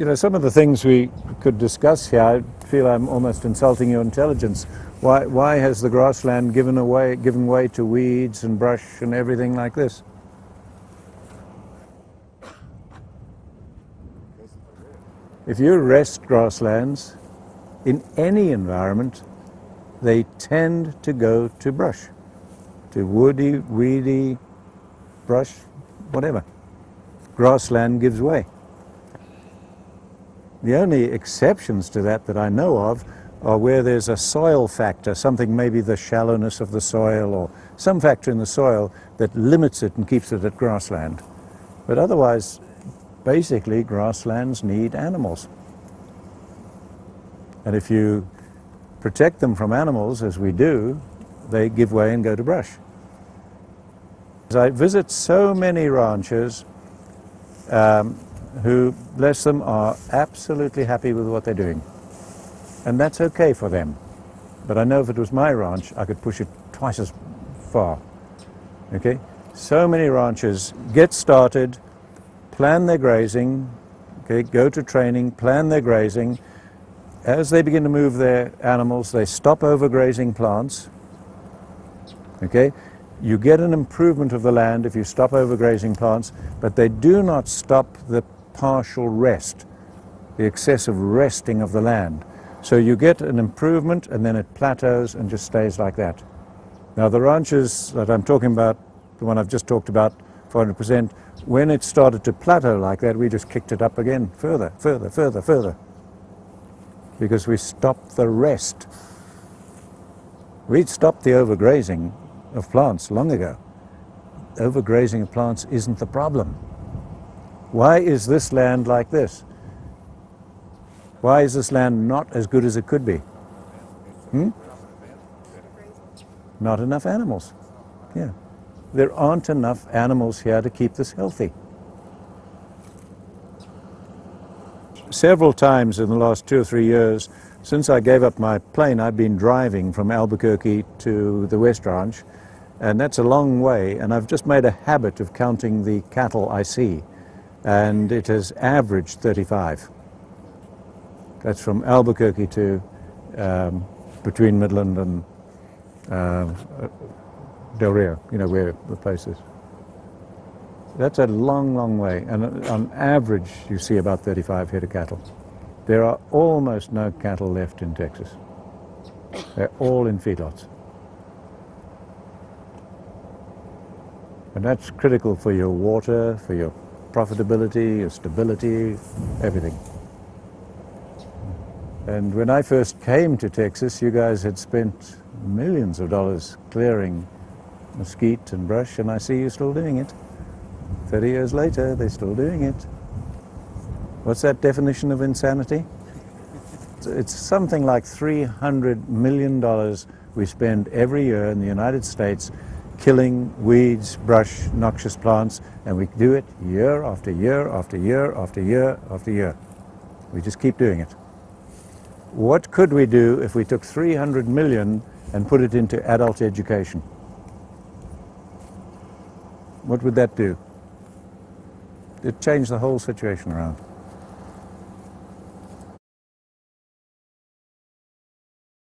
you know, some of the things we could discuss here, I feel I'm almost insulting your intelligence. Why has the grassland given way to weeds and brush and everything like this? If you rest grasslands in any environment, they tend to go to brush, to woody, weedy, brush, whatever. Grassland gives way. The only exceptions to that I know of are where there's a soil factor, something, maybe the shallowness of the soil or some factor in the soil that limits it and keeps it at grassland. But otherwise, basically, grasslands need animals. And if you protect them from animals, as we do, they give way and go to brush. As I visit so many ranchers who, bless them, are absolutely happy with what they're doing. And that's okay for them. But I know if it was my ranch, I could push it twice as far. Okay? So many ranchers get started, plan their grazing, okay, go to training, plan their grazing. As they begin to move their animals, they stop overgrazing plants. Okay? You get an improvement of the land if you stop overgrazing plants, but they do not stop the partial rest, the excessive resting of the land. So you get an improvement and then it plateaus and just stays like that. Now the ranches that I'm talking about, the one I've just talked about, 400%, when it started to plateau like that, we just kicked it up again, further, further, further, further. Because we stopped the rest. We'd stopped the overgrazing of plants long ago. Overgrazing of plants isn't the problem. Why is this land like this? Why is this land not as good as it could be? Not enough animals. Yeah. There aren't enough animals here to keep this healthy. Several times in the last 2 or 3 years, since I gave up my plane, I've been driving from Albuquerque to the West Ranch, and that's a long way, and I've just made a habit of counting the cattle I see, and it has averaged 35. That's from Albuquerque to between Midland and Del Rio, you know, where the place is. That's a long, long way, and on average you see about 35 head of cattle. There are almost no cattle left in Texas. They're all in feedlots. And that's critical for your water, for your profitability, your stability, everything. And when I first came to Texas, you guys had spent millions of dollars clearing mesquite and brush, and I see you still doing it. 30 years later, they're still doing it. What's that definition of insanity? It's something like $300 million we spend every year in the United States killing weeds, brush, noxious plants, and we do it year after year after year after year after year. We just keep doing it. What could we do if we took 300 million and put it into adult education? What would that do? It'd change the whole situation around.